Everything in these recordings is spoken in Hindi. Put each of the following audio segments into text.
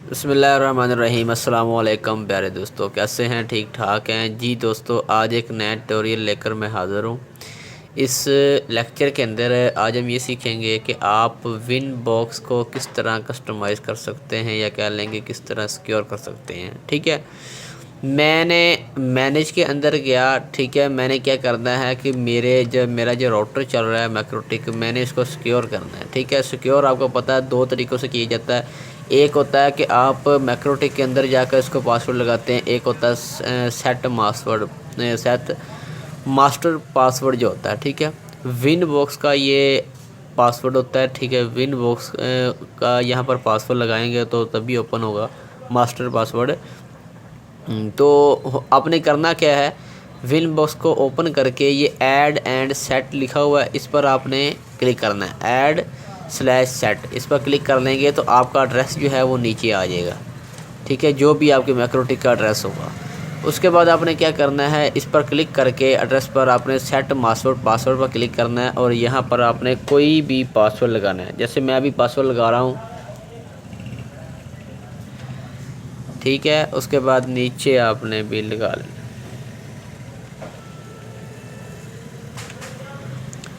बिस्मिल्लाहिर्रहमानिर्रहीम। अस्सलाम वालेकुम प्यारे दोस्तों, कैसे हैं? ठीक ठाक हैं जी दोस्तों। आज एक नया ट्यूटोरियल लेकर मैं हाज़िर हूँ। इस लेक्चर के अंदर आज हम ये सीखेंगे कि आप विन बॉक्स को किस तरह कस्टमाइज़ कर सकते हैं, या कह लेंगे किस तरह सिक्योर कर सकते हैं। ठीक है, मैंने मैनेज के अंदर गया। ठीक है, मैंने क्या करना है कि मेरा जो राउटर चल रहा है मैक्रोटिक, मैंने इसको सिक्योर करना है। ठीक है, सिक्योर आपको पता है दो तरीक़ों से किया जाता है। एक होता है कि आप मैक्रोटिक के अंदर जाकर इसको पासवर्ड लगाते हैं, एक होता है सेट मास्टर पासवर्ड जो होता है। ठीक है, विन बॉक्स का ये पासवर्ड होता है। ठीक है, विन बॉक्स का यहाँ पर पासवर्ड लगाएंगे तो तभी ओपन होगा मास्टर पासवर्ड। तो आपने करना क्या है, विन बॉक्स को ओपन करके ये ऐड एंड सेट लिखा हुआ है, इस पर आपने क्लिक करना है। ऐड/सेट इस पर क्लिक कर लेंगे तो आपका एड्रेस जो है वो नीचे आ जाएगा। ठीक है, जो भी आपके मैक्रोटिक का एड्रेस होगा। उसके बाद आपने क्या करना है, इस पर क्लिक करके एड्रेस पर आपने सेट पासवर्ड पर क्लिक करना है और यहाँ पर आपने कोई भी पासवर्ड लगाना है। जैसे मैं अभी पासवर्ड लगा रहा हूँ। ठीक है, उसके बाद नीचे आपने भी लगा लेना।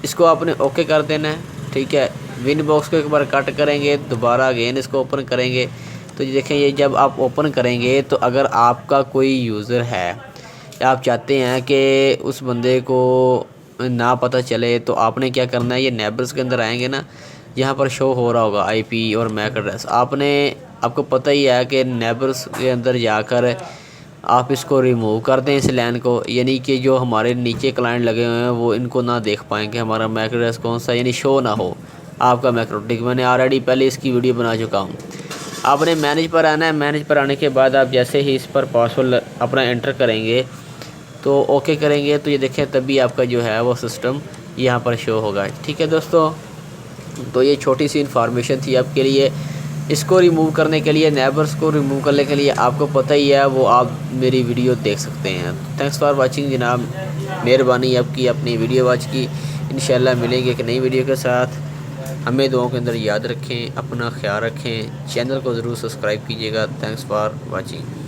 इसको आपने ओके कर देना है। ठीक है, विन बॉक्स को एक बार कट करेंगे, दोबारा अगेन इसको ओपन करेंगे तो ये देखें, ये जब आप ओपन करेंगे तो अगर आपका कोई यूज़र है या आप चाहते हैं कि उस बंदे को ना पता चले, तो आपने क्या करना है, ये नेबर्स के अंदर आएंगे ना, यहाँ पर शो हो रहा होगा आईपी और मैक एड्रेस। आपको पता ही है कि नेबर्स के अंदर जाकर आप इसको रिमूव कर दें, इस लैन को, यानी कि जो हमारे नीचे क्लाइंट लगे हुए हैं वो इनको ना देख पाएँ कि हमारा मैक एड्रेस कौन सा, यानी शो ना हो आपका मैक्रोटिक। मैंने ऑलरेडी पहले इसकी वीडियो बना चुका हूँ। आपने मैनेज पर आना है। मैनेज पर आने के बाद आप जैसे ही इस पर पासवर्ड अपना एंटर करेंगे तो ओके करेंगे तो ये देखें, तभी आपका जो है वो सिस्टम यहाँ पर शो होगा। ठीक है दोस्तों, तो ये छोटी सी इन्फॉर्मेशन थी आपके लिए। इसको रिमूव करने के लिए, नेबर्स को रिमूव करने के लिए आपको पता ही है, वो आप मेरी वीडियो देख सकते हैं। थैंक्स फॉर वाचिंग जनाब, मेहरबानी आपकी अपनी वीडियो वॉच की। इंशाल्लाह मिलेंगे एक नई वीडियो के साथ। हमें दुआओं के अंदर याद रखें, अपना ख्याल रखें, चैनल को ज़रूर सब्सक्राइब कीजिएगा। Thanks for watching.